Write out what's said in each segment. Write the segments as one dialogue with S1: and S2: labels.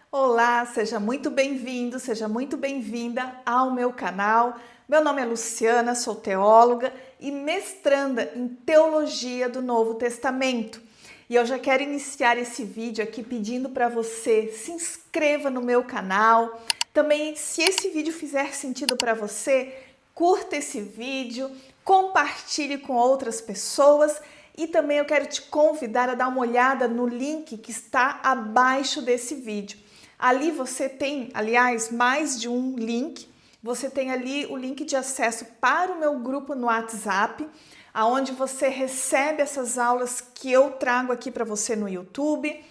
S1: Olá, seja muito bem-vindo, seja muito bem-vinda ao meu canal. Meu nome é Luciana, sou teóloga e mestranda em Teologia do Novo Testamento. E eu já quero iniciar esse vídeo aqui pedindo para você se inscreva no meu canal. Também, se esse vídeo fizer sentido para você, curta esse vídeo, compartilhe com outras pessoas. E também eu quero te convidar a dar uma olhada no link que está abaixo desse vídeo. Ali você tem, aliás, mais de um link. Você tem ali o link de acesso para o meu grupo no WhatsApp, aonde você recebe essas aulas que eu trago aqui para você no YouTube.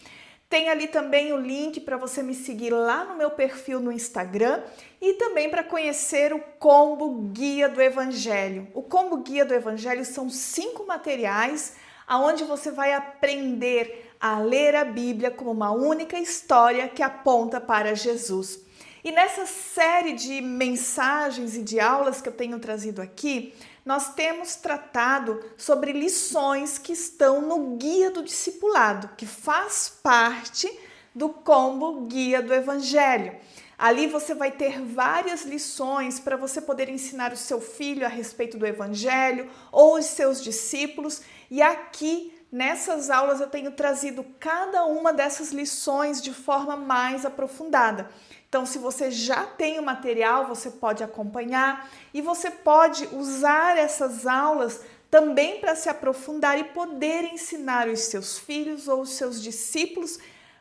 S1: Tem ali também o link para você me seguir lá no meu perfil no Instagram e também para conhecer o Combo Guia do Evangelho. O Combo Guia do Evangelho são 5 materiais aonde você vai aprender a ler a Bíblia como uma única história que aponta para Jesus. E nessa série de mensagens e de aulas que eu tenho trazido aqui, nós temos tratado sobre lições que estão no Guia do Discipulado, que faz parte do Combo Guia do Evangelho. Ali você vai ter várias lições para você poder ensinar o seu filho a respeito do Evangelho ou os seus discípulos. E aqui nessas aulas eu tenho trazido cada uma dessas lições de forma mais aprofundada. Então, se você já tem o material, você pode acompanhar e você pode usar essas aulas também para se aprofundar e poder ensinar os seus filhos ou os seus discípulos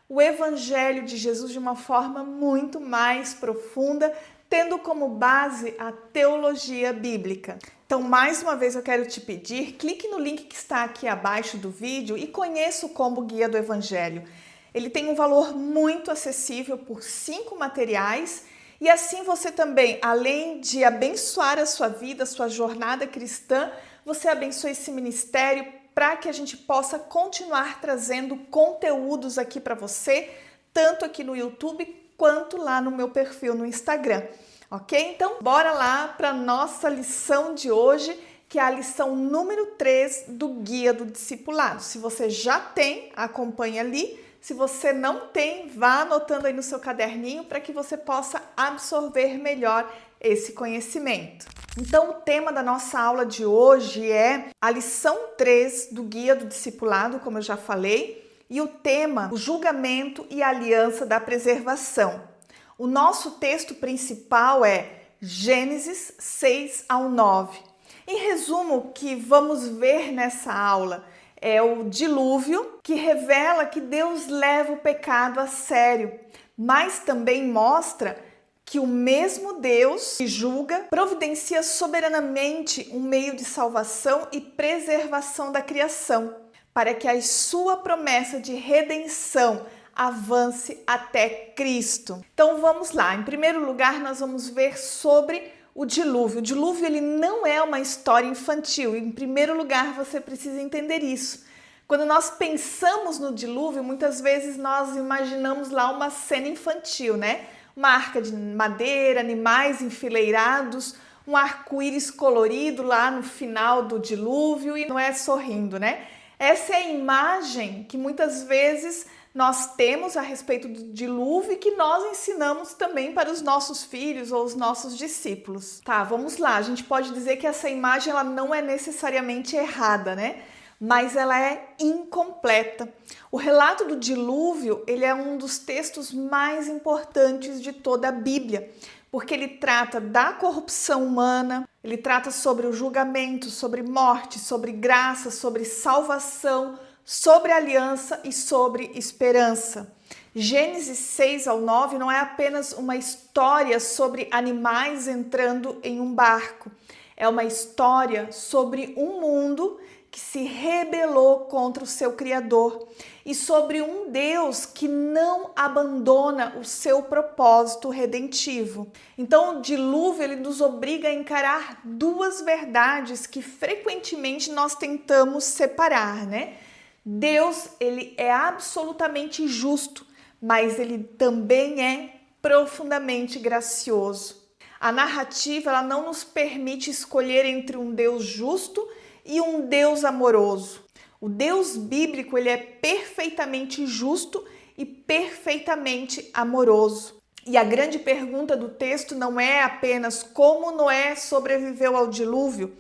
S1: o Evangelho de Jesus de uma forma muito mais profunda, tendo como base a teologia bíblica. Então, mais uma vez eu quero te pedir, clique no link que está aqui abaixo do vídeo e conheça o Combo Guia do Evangelho. Ele tem um valor muito acessível por 5 materiais e assim você também, além de abençoar a sua vida, a sua jornada cristã, você abençoa esse ministério para que a gente possa continuar trazendo conteúdos aqui para você, tanto aqui no YouTube quanto lá no meu perfil no Instagram. Ok? Então, bora lá para a nossa lição de hoje, que é a lição número 3 do Guia do Discipulado. Se você já tem, acompanhe ali. Se você não tem, vá anotando aí no seu caderninho para que você possa absorver melhor esse conhecimento. Então, o tema da nossa aula de hoje é a lição 3 do Guia do Discipulado, como eu já falei, e o tema, o julgamento e a aliança da preservação. O nosso texto principal é Gênesis 6 ao 9. Em resumo, o que vamos ver nessa aula é o dilúvio, que revela que Deus leva o pecado a sério, mas também mostra que o mesmo Deus que julga providencia soberanamente um meio de salvação e preservação da criação, para que a sua promessa de redenção avance até Cristo. Então vamos lá. Em primeiro lugar, nós vamos ver sobre o dilúvio. O dilúvio ele não é uma história infantil. Em primeiro lugar, você precisa entender isso. Quando nós pensamos no dilúvio, muitas vezes nós imaginamos lá uma cena infantil, né? Uma arca de madeira, animais enfileirados, um arco-íris colorido lá no final do dilúvio e não é sorrindo, né? Essa é a imagem que muitas vezes nós temos a respeito do dilúvio e que nós ensinamos também para os nossos filhos ou os nossos discípulos. Tá, vamos lá. A gente pode dizer que essa imagem ela não é necessariamente errada, né? Mas ela é incompleta. O relato do dilúvio, ele é um dos textos mais importantes de toda a Bíblia, porque ele trata da corrupção humana, ele trata sobre o julgamento, sobre morte, sobre graça, sobre salvação, sobre aliança e sobre esperança. Gênesis 6 ao 9 não é apenas uma história sobre animais entrando em um barco, é uma história sobre um mundo que se rebelou contra o seu Criador e sobre um Deus que não abandona o seu propósito redentivo. Então, o dilúvio ele nos obriga a encarar duas verdades que frequentemente nós tentamos separar, né? Deus, ele é absolutamente justo, mas ele também é profundamente gracioso. A narrativa ela não nos permite escolher entre um Deus justo e um Deus amoroso. O Deus bíblico ele é perfeitamente justo e perfeitamente amoroso. E a grande pergunta do texto não é apenas como Noé sobreviveu ao dilúvio.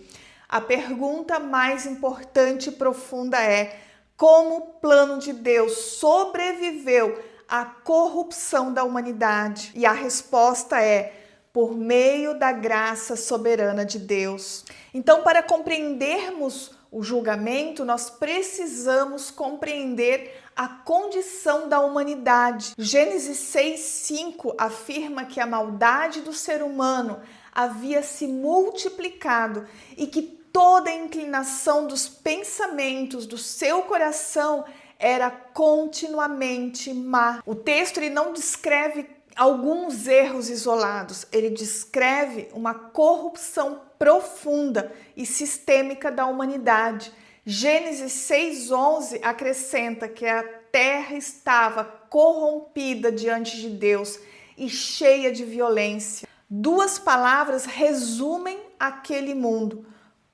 S1: A pergunta mais importante e profunda é como o plano de Deus sobreviveu à corrupção da humanidade. E a resposta é por meio da graça soberana de Deus. Então, para compreendermos o julgamento, nós precisamos compreender a condição da humanidade. Gênesis 6:5 afirma que a maldade do ser humano havia se multiplicado e que toda a inclinação dos pensamentos do seu coração era continuamente má. O texto ele não descreve alguns erros isolados, ele descreve uma corrupção profunda e sistêmica da humanidade. Gênesis 6:11 acrescenta que a terra estava corrompida diante de Deus e cheia de violência. Duas palavras resumem aquele mundo: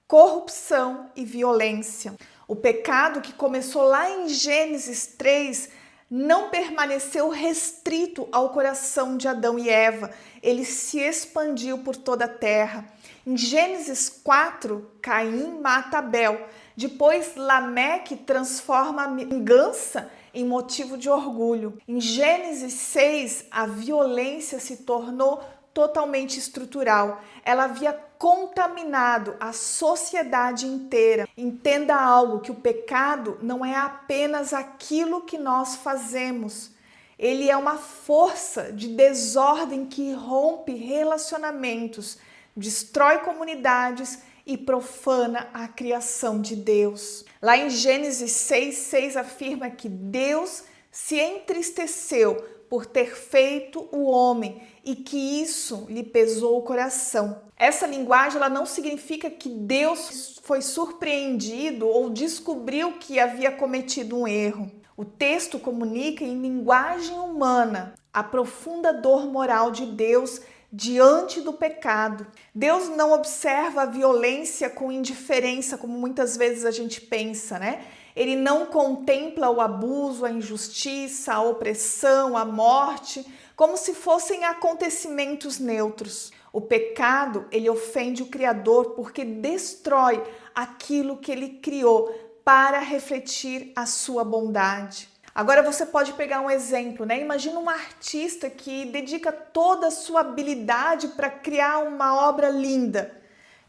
S1: corrupção e violência. O pecado que começou lá em Gênesis 3 não permaneceu restrito ao coração de Adão e Eva, ele se expandiu por toda a terra. Em Gênesis 4, Caim mata Abel. Depois, Lameque transforma a vingança em motivo de orgulho. Em Gênesis 6, a violência se tornou totalmente estrutural. Ela havia contaminado a sociedade inteira. Entenda algo, que o pecado não é apenas aquilo que nós fazemos. Ele é uma força de desordem que rompe relacionamentos, destrói comunidades e profana a criação de Deus. Lá em Gênesis 6:6 afirma que Deus se entristeceu por ter feito o homem e que isso lhe pesou o coração. Essa linguagem ela não significa que Deus foi surpreendido ou descobriu que havia cometido um erro. O texto comunica em linguagem humana a profunda dor moral de Deus diante do pecado. Deus não observa a violência com indiferença, como muitas vezes a gente pensa, né? Ele não contempla o abuso, a injustiça, a opressão, a morte, como se fossem acontecimentos neutros. O pecado, ele ofende o Criador porque destrói aquilo que ele criou para refletir a sua bondade. Agora você pode pegar um exemplo, né? Imagina um artista que dedica toda a sua habilidade para criar uma obra linda.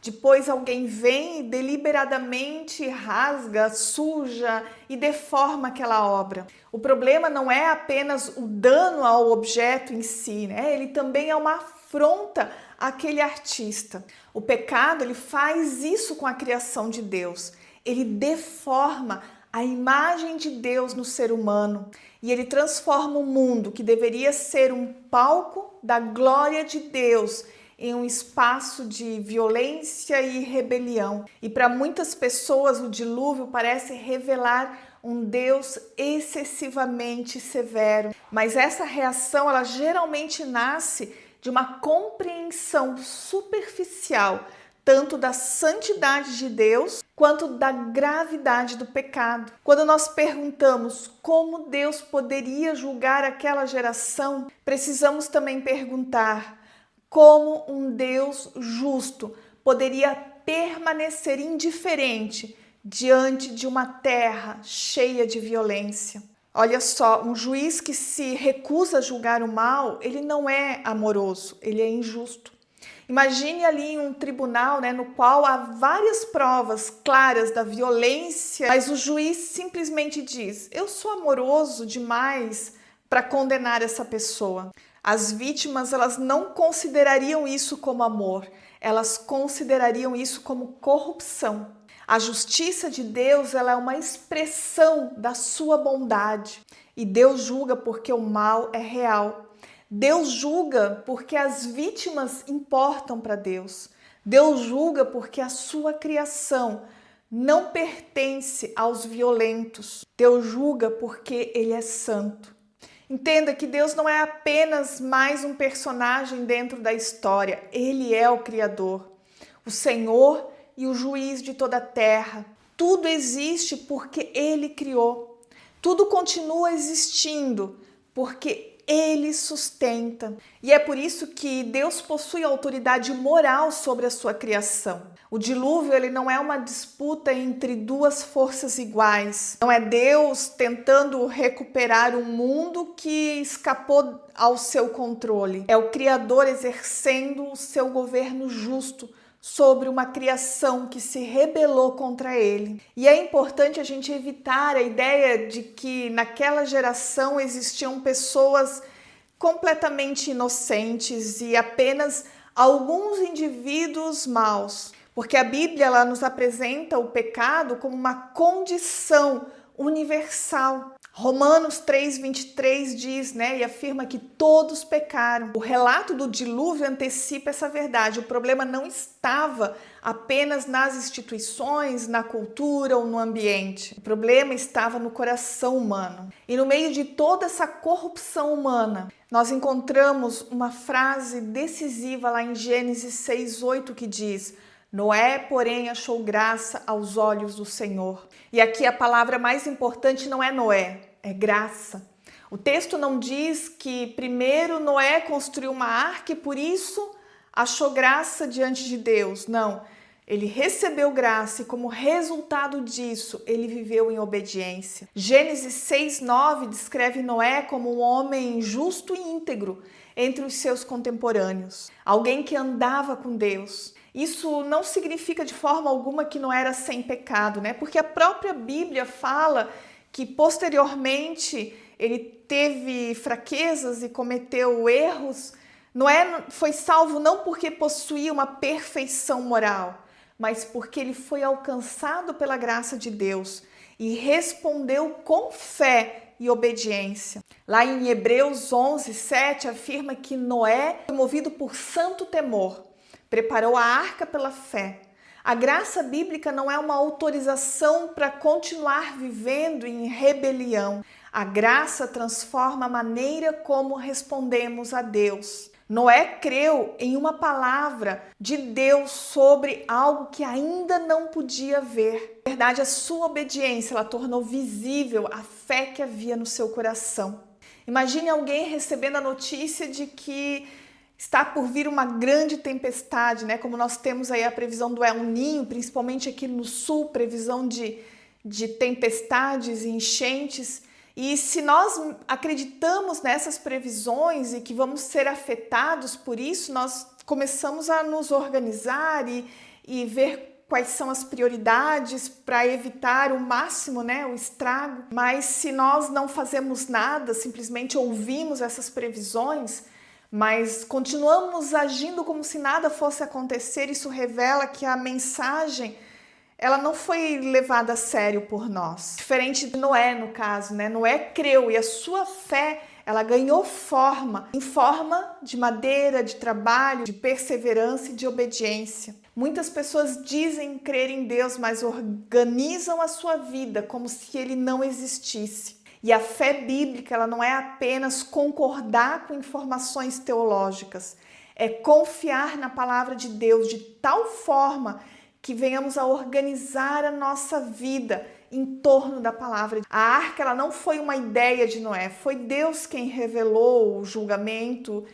S1: Depois alguém vem e deliberadamente rasga, suja e deforma aquela obra. O problema não é apenas o dano ao objeto em si, né? Ele também é uma afronta àquele artista. O pecado, ele faz isso com a criação de Deus. Ele deforma a imagem de Deus no ser humano e ele transforma o mundo que deveria ser um palco da glória de Deus em um espaço de violência e rebelião. E para muitas pessoas o dilúvio parece revelar um Deus excessivamente severo, mas essa reação ela geralmente nasce de uma compreensão superficial tanto da santidade de Deus quanto da gravidade do pecado. Quando nós perguntamos como Deus poderia julgar aquela geração, precisamos também perguntar como um Deus justo poderia permanecer indiferente diante de uma terra cheia de violência. Olha só, um juiz que se recusa a julgar o mal, ele não é amoroso, ele é injusto. Imagine ali um tribunal, né, no qual há várias provas claras da violência, mas o juiz simplesmente diz: eu sou amoroso demais para condenar essa pessoa. As vítimas, elas não considerariam isso como amor, elas considerariam isso como corrupção. A justiça de Deus, ela é uma expressão da sua bondade e Deus julga porque o mal é real. Deus julga porque as vítimas importam para Deus. Deus julga porque a sua criação não pertence aos violentos. Deus julga porque Ele é santo. Entenda que Deus não é apenas mais um personagem dentro da história. Ele é o Criador, o Senhor e o juiz de toda a terra. Tudo existe porque Ele criou. Tudo continua existindo porque Ele sustenta. E é por isso que Deus possui autoridade moral sobre a sua criação. O dilúvio, ele não é uma disputa entre duas forças iguais. Não é Deus tentando recuperar um mundo que escapou ao seu controle. É o Criador exercendo o seu governo justo sobre uma criação que se rebelou contra ele. E é importante a gente evitar a ideia de que naquela geração existiam pessoas completamente inocentes e apenas alguns indivíduos maus, porque a Bíblia ela nos apresenta o pecado como uma condição universal. Romanos 3:23 diz, e afirma que todos pecaram. O relato do dilúvio antecipa essa verdade. O problema não estava apenas nas instituições, na cultura ou no ambiente. O problema estava no coração humano. E no meio de toda essa corrupção humana, nós encontramos uma frase decisiva lá em Gênesis 6:8 que diz: Noé, porém, achou graça aos olhos do Senhor. E aqui a palavra mais importante não é Noé, é graça. O texto não diz que primeiro Noé construiu uma arca e por isso achou graça diante de Deus. Não, ele recebeu graça e como resultado disso, ele viveu em obediência. Gênesis 6:9 descreve Noé como um homem justo e íntegro entre os seus contemporâneos. Alguém que andava com Deus. Isso não significa de forma alguma que não era sem pecado, Porque a própria Bíblia fala que posteriormente ele teve fraquezas e cometeu erros. Noé foi salvo não porque possuía uma perfeição moral, mas porque ele foi alcançado pela graça de Deus e respondeu com fé e obediência. Lá em Hebreus 11:7 afirma que Noé foi movido por santo temor. Preparou a arca pela fé. A graça bíblica não é uma autorização para continuar vivendo em rebelião. A graça transforma a maneira como respondemos a Deus. Noé creu em uma palavra de Deus sobre algo que ainda não podia ver. Na verdade, a sua obediência ela tornou visível a fé que havia no seu coração. Imagine alguém recebendo a notícia de que está por vir uma grande tempestade, Como nós temos aí a previsão do El Niño, principalmente aqui no sul, previsão de tempestades e enchentes. E se nós acreditamos nessas previsões e que vamos ser afetados por isso, nós começamos a nos organizar e ver quais são as prioridades para evitar o máximo, o estrago. Mas se nós não fazemos nada, simplesmente ouvimos essas previsões, mas continuamos agindo como se nada fosse acontecer, isso revela que a mensagem ela não foi levada a sério por nós. Diferente de Noé, no caso, Noé creu e a sua fé ela ganhou forma, em forma de madeira, de trabalho, de perseverança e de obediência. Muitas pessoas dizem crer em Deus, mas organizam a sua vida como se ele não existisse. E a fé bíblica ela não é apenas concordar com informações teológicas, é confiar na palavra de Deus de tal forma que venhamos a organizar a nossa vida em torno da palavra. A arca ela não foi uma ideia de Noé, foi Deus quem revelou o julgamento,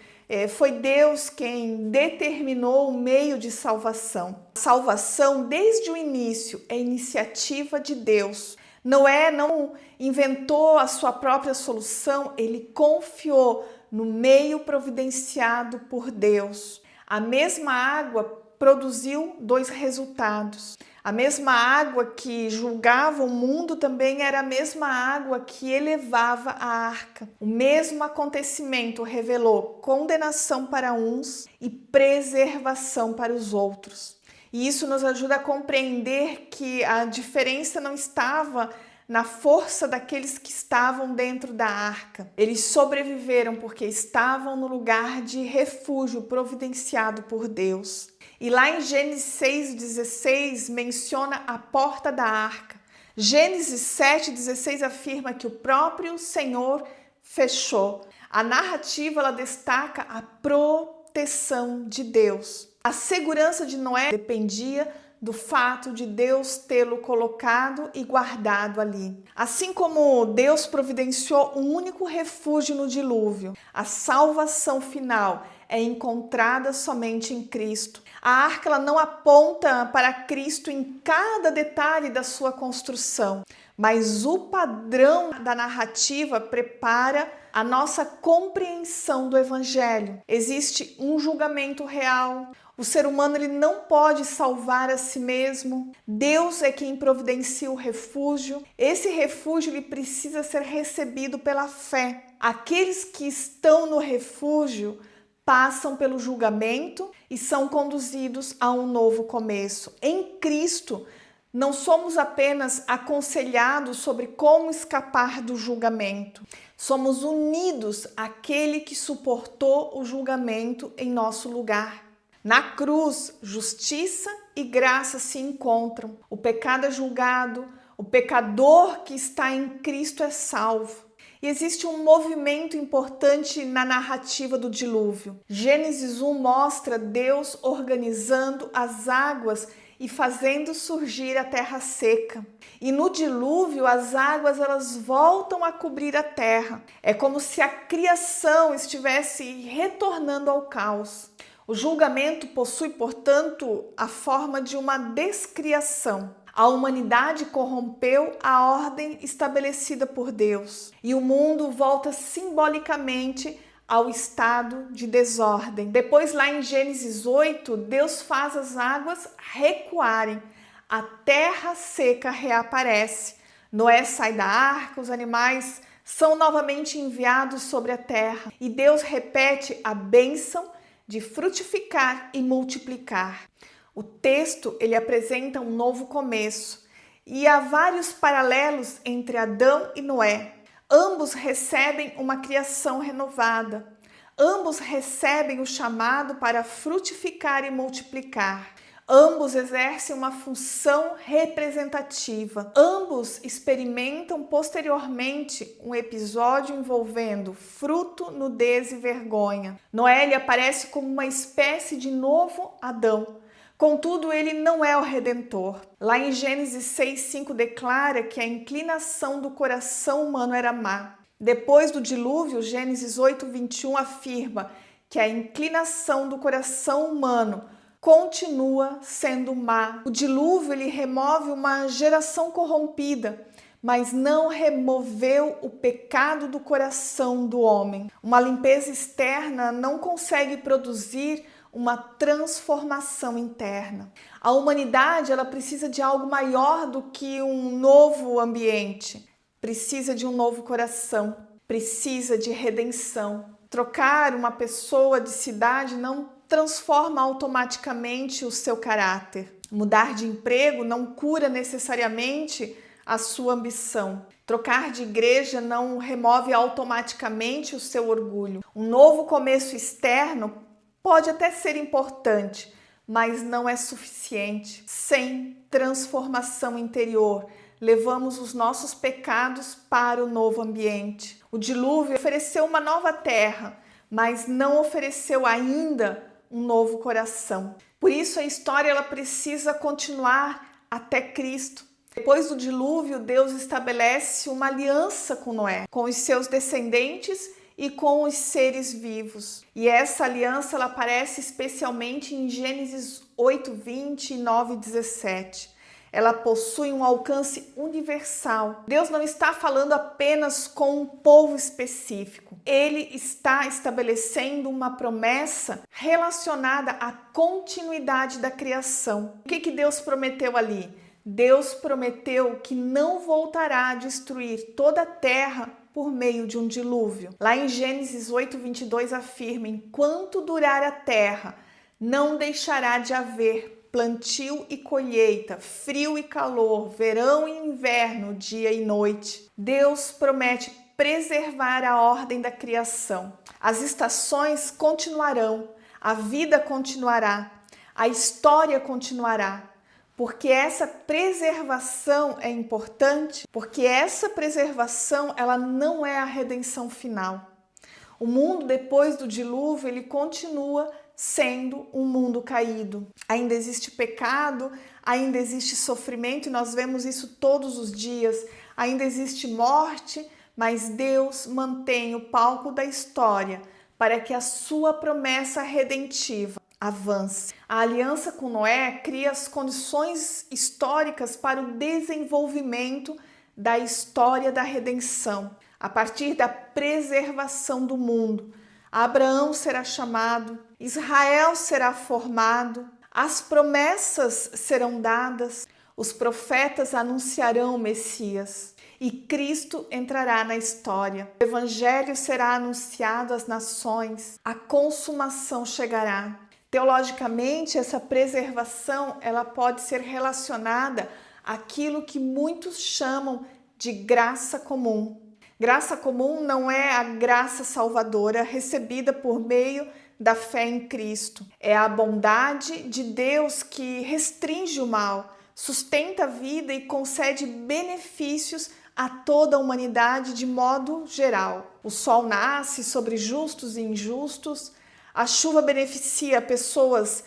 S1: foi Deus quem determinou o meio de salvação. A salvação, desde o início, é iniciativa de Deus. Noé não inventou a sua própria solução, ele confiou no meio providenciado por Deus. A mesma água produziu dois resultados. A mesma água que julgava o mundo também era a mesma água que elevava a arca. O mesmo acontecimento revelou condenação para uns e preservação para os outros. E isso nos ajuda a compreender que a diferença não estava na força daqueles que estavam dentro da arca. Eles sobreviveram porque estavam no lugar de refúgio providenciado por Deus. E lá em Gênesis 6:16 menciona a porta da arca. Gênesis 7:16 afirma que o próprio Senhor fechou. A narrativa ela destaca a proteção de Deus. A segurança de Noé dependia do fato de Deus tê-lo colocado e guardado ali. Assim como Deus providenciou um único refúgio no dilúvio, a salvação final é encontrada somente em Cristo. A arca ela não aponta para Cristo em cada detalhe da sua construção, mas o padrão da narrativa prepara a nossa compreensão do Evangelho. Existe um julgamento real. O ser humano ele não pode salvar a si mesmo. Deus é quem providencia o refúgio. Esse refúgio ele precisa ser recebido pela fé. Aqueles que estão no refúgio passam pelo julgamento e são conduzidos a um novo começo. Em Cristo, não somos apenas aconselhados sobre como escapar do julgamento. Somos unidos àquele que suportou o julgamento em nosso lugar. Na cruz, justiça e graça se encontram. O pecado é julgado, o pecador que está em Cristo é salvo. E existe um movimento importante na narrativa do dilúvio. Gênesis 1 mostra Deus organizando as águas e fazendo surgir a terra seca. E no dilúvio as águas elas voltam a cobrir a terra. É como se a criação estivesse retornando ao caos. O julgamento possui, portanto, a forma de uma descriação. A humanidade corrompeu a ordem estabelecida por Deus e o mundo volta simbolicamente ao estado de desordem. Depois, lá em Gênesis 8, Deus faz as águas recuarem, a terra seca reaparece. Noé sai da arca, os animais são novamente enviados sobre a terra e Deus repete a bênção de frutificar e multiplicar. O texto ele apresenta um novo começo e há vários paralelos entre Adão e Noé. Ambos recebem uma criação renovada. Ambos recebem o chamado para frutificar e multiplicar. Ambos exercem uma função representativa. Ambos experimentam posteriormente um episódio envolvendo fruto, nudez e vergonha. Noé ele aparece como uma espécie de novo Adão. Contudo, ele não é o Redentor. Lá em Gênesis 6:5 declara que a inclinação do coração humano era má. Depois do dilúvio, Gênesis 8:21 afirma que a inclinação do coração humano continua sendo má. O dilúvio ele remove uma geração corrompida, mas não removeu o pecado do coração do homem. Uma limpeza externa não consegue produzir uma transformação interna. A humanidade ela precisa de algo maior do que um novo ambiente. Precisa de um novo coração, precisa de redenção. Trocar uma pessoa de cidade não transforma automaticamente o seu caráter. Mudar de emprego não cura necessariamente a sua ambição. Trocar de igreja não remove automaticamente o seu orgulho. Um novo começo externo pode até ser importante, mas não é suficiente. Sem transformação interior, levamos os nossos pecados para o novo ambiente. O dilúvio ofereceu uma nova terra, mas não ofereceu ainda um novo coração. Por isso a história ela precisa continuar até Cristo. Depois do dilúvio, Deus estabelece uma aliança com Noé, com os seus descendentes e com os seres vivos. E essa aliança ela aparece especialmente em Gênesis 8:20 e 9:17. Ela possui um alcance universal. Deus não está falando apenas com um povo específico. Ele está estabelecendo uma promessa relacionada à continuidade da criação. O que Deus prometeu ali? Deus prometeu que não voltará a destruir toda a terra por meio de um dilúvio. Lá em Gênesis 8:22 afirma: enquanto durar a terra, não deixará de haver plantio e colheita, frio e calor, verão e inverno, dia e noite. Deus promete preservar a ordem da criação. As estações continuarão, a vida continuará, a história continuará. Porque essa preservação é importante, porque essa preservação ela não é a redenção final. O mundo depois do dilúvio ele continua sendo um mundo caído. Ainda existe pecado, ainda existe sofrimento e nós vemos isso todos os dias, ainda existe morte, mas Deus mantém o palco da história para que a sua promessa redentiva avance. A aliança com Noé cria as condições históricas para o desenvolvimento da história da redenção. A partir da preservação do mundo, Abraão será chamado, Israel será formado, as promessas serão dadas, os profetas anunciarão o Messias e Cristo entrará na história. O Evangelho será anunciado às nações, a consumação chegará. Teologicamente, essa preservação ela pode ser relacionada àquilo que muitos chamam de graça comum. Graça comum não é a graça salvadora recebida por meio da fé em Cristo. É a bondade de Deus que restringe o mal, sustenta a vida e concede benefícios a toda a humanidade de modo geral. O sol nasce sobre justos e injustos, a chuva beneficia pessoas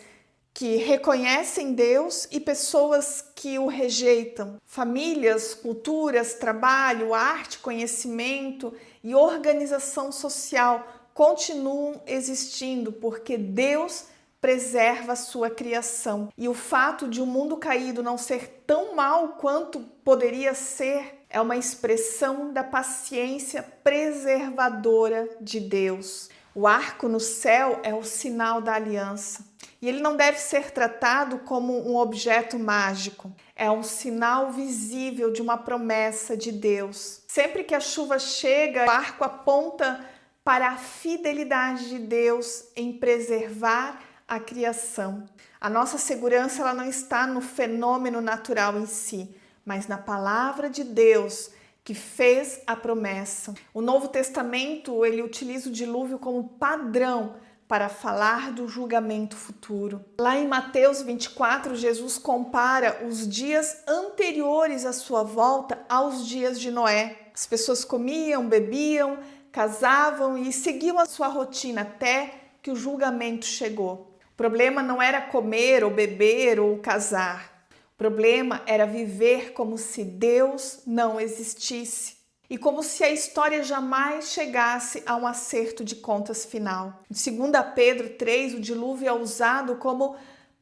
S1: que reconhecem Deus e pessoas que o rejeitam. Famílias, culturas, trabalho, arte, conhecimento e organização social continuam existindo porque Deus preserva a sua criação. E o fato de o mundo caído não ser tão mal quanto poderia ser é uma expressão da paciência preservadora de Deus. O arco no céu é o sinal da aliança. E ele não deve ser tratado como um objeto mágico. É um sinal visível de uma promessa de Deus. Sempre que a chuva chega, o arco aponta para a fidelidade de Deus em preservar a criação. A nossa segurança ela não está no fenômeno natural em si, mas na palavra de Deus que fez a promessa. O Novo Testamento ele utiliza o dilúvio como padrão para falar do julgamento futuro. Lá em Mateus 24, Jesus compara os dias anteriores à sua volta aos dias de Noé. As pessoas comiam, bebiam, casavam e seguiam a sua rotina até que o julgamento chegou. O problema não era comer ou beber ou casar. O problema era viver como se Deus não existisse e como se a história jamais chegasse a um acerto de contas final. Em 2 Pedro 3, o dilúvio é usado como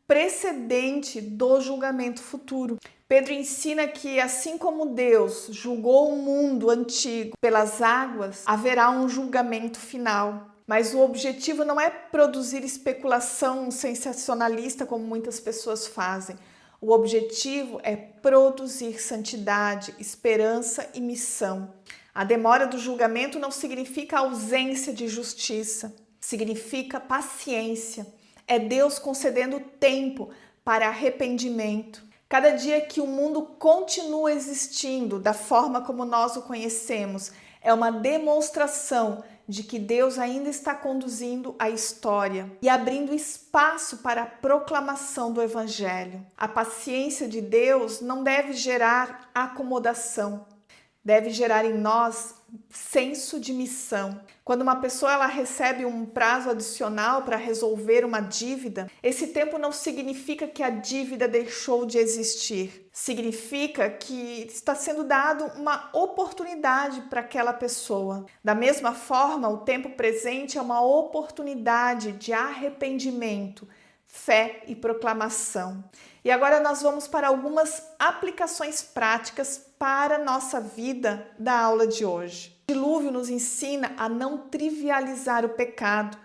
S1: precedente do julgamento futuro. Pedro ensina que assim como Deus julgou o mundo antigo pelas águas, haverá um julgamento final. Mas o objetivo não é produzir especulação sensacionalista como muitas pessoas fazem. O objetivo é produzir santidade, esperança e missão. A demora do julgamento não significa ausência de justiça, significa paciência. É Deus concedendo tempo para arrependimento. Cada dia que o mundo continua existindo da forma como nós o conhecemos, é uma demonstração de que Deus ainda está conduzindo a história e abrindo espaço para a proclamação do Evangelho. A paciência de Deus não deve gerar acomodação, deve gerar em nós senso de missão. Quando uma pessoa ela recebe um prazo adicional para resolver uma dívida, esse tempo não significa que a dívida deixou de existir. Significa que está sendo dado uma oportunidade para aquela pessoa. Da mesma forma, o tempo presente é uma oportunidade de arrependimento, fé e proclamação. E agora nós vamos para algumas aplicações práticas para a nossa vida da aula de hoje. O dilúvio nos ensina a não trivializar o pecado.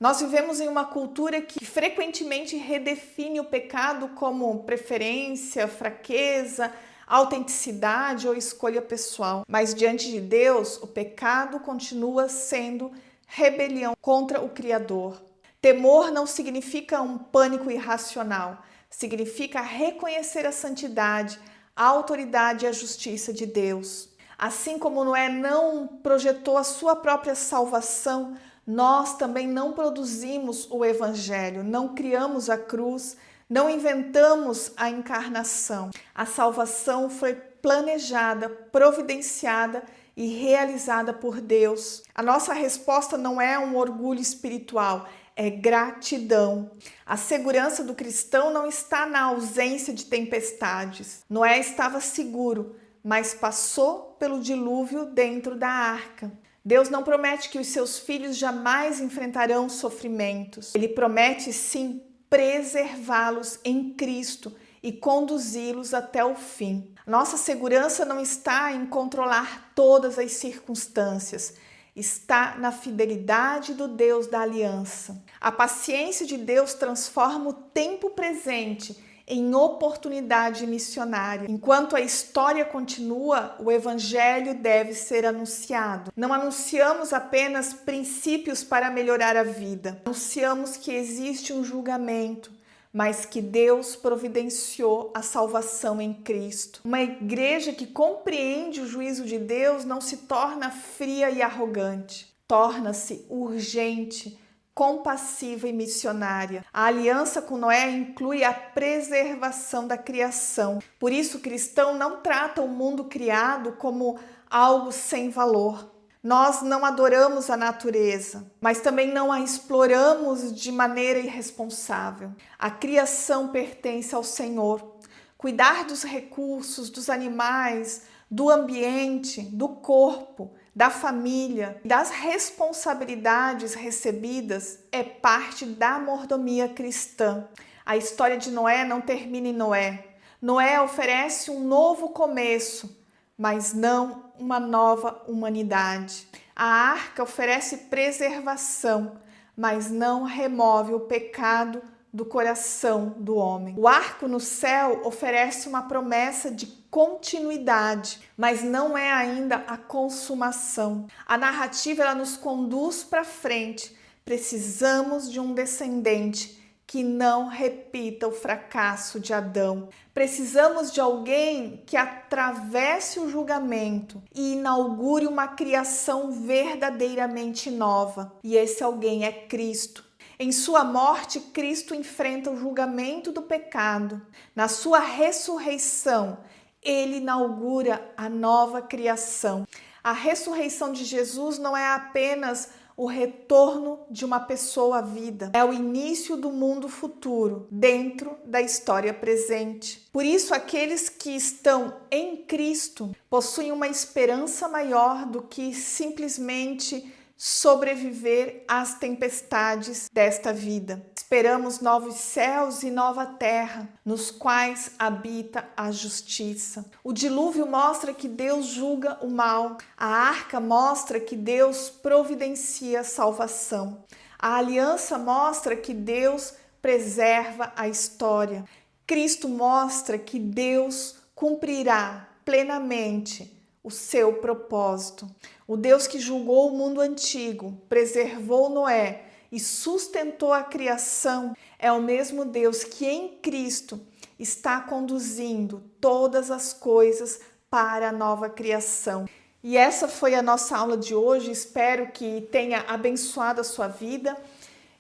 S1: Nós vivemos em uma cultura que frequentemente redefine o pecado como preferência, fraqueza, autenticidade ou escolha pessoal. Mas diante de Deus, o pecado continua sendo rebelião contra o Criador. Temor não significa um pânico irracional, significa reconhecer a santidade, a autoridade e a justiça de Deus. Assim como Noé não projetou a sua própria salvação, nós também não produzimos o Evangelho, não criamos a cruz, não inventamos a encarnação. A salvação foi planejada, providenciada e realizada por Deus. A nossa resposta não é um orgulho espiritual, é gratidão. A segurança do cristão não está na ausência de tempestades. Noé estava seguro, mas passou pelo dilúvio dentro da arca. Deus não promete que os seus filhos jamais enfrentarão sofrimentos. Ele promete, sim, preservá-los em Cristo e conduzi-los até o fim. Nossa segurança não está em controlar todas as circunstâncias, está na fidelidade do Deus da aliança. A paciência de Deus transforma o tempo presente em oportunidade missionária. Enquanto a história continua, o evangelho deve ser anunciado. Não anunciamos apenas princípios para melhorar a vida. Anunciamos que existe um julgamento, mas que Deus providenciou a salvação em Cristo. Uma igreja que compreende o juízo de Deus não se torna fria e arrogante, torna-se urgente, compassiva e missionária. A aliança com Noé inclui a preservação da criação. Por isso, o cristão não trata o mundo criado como algo sem valor. Nós não adoramos a natureza, mas também não a exploramos de maneira irresponsável. A criação pertence ao Senhor. Cuidar dos recursos, dos animais, do ambiente, do corpo, da família, das responsabilidades recebidas é parte da mordomia cristã. A história de Noé não termina em Noé. Noé oferece um novo começo, mas não uma nova humanidade. A arca oferece preservação, mas não remove o pecado do coração do homem. O arco no céu oferece uma promessa de continuidade, mas não é ainda a consumação. A narrativa ela nos conduz para frente. Precisamos de um descendente que não repita o fracasso de Adão. Precisamos de alguém que atravesse o julgamento e inaugure uma criação verdadeiramente nova. E esse alguém é Cristo. Em sua morte, Cristo enfrenta o julgamento do pecado. Na sua ressurreição, ele inaugura a nova criação. A ressurreição de Jesus não é apenas o retorno de uma pessoa à vida, é o início do mundo futuro, dentro da história presente. Por isso, aqueles que estão em Cristo possuem uma esperança maior do que simplesmente sobreviver às tempestades desta vida. Esperamos novos céus e nova terra, nos quais habita a justiça. O dilúvio mostra que Deus julga o mal. A arca mostra que Deus providencia a salvação. A aliança mostra que Deus preserva a história. Cristo mostra que Deus cumprirá plenamente o seu propósito. O Deus que julgou o mundo antigo, preservou Noé e sustentou a criação é o mesmo Deus que em Cristo está conduzindo todas as coisas para a nova criação. E essa foi a nossa aula de hoje, espero que tenha abençoado a sua vida.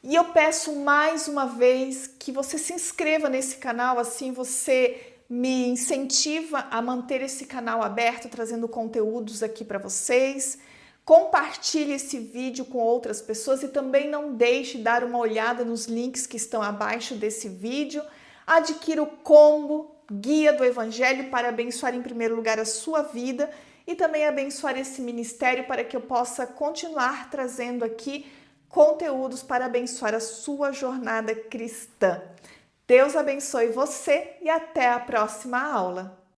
S1: E eu peço mais uma vez que você se inscreva nesse canal, assim você me incentiva a manter esse canal aberto, trazendo conteúdos aqui para vocês. Compartilhe esse vídeo com outras pessoas e também não deixe de dar uma olhada nos links que estão abaixo desse vídeo. Adquira o combo Guia do Evangelho para abençoar em primeiro lugar a sua vida e também abençoar esse ministério para que eu possa continuar trazendo aqui conteúdos para abençoar a sua jornada cristã. Deus abençoe você e até a próxima aula.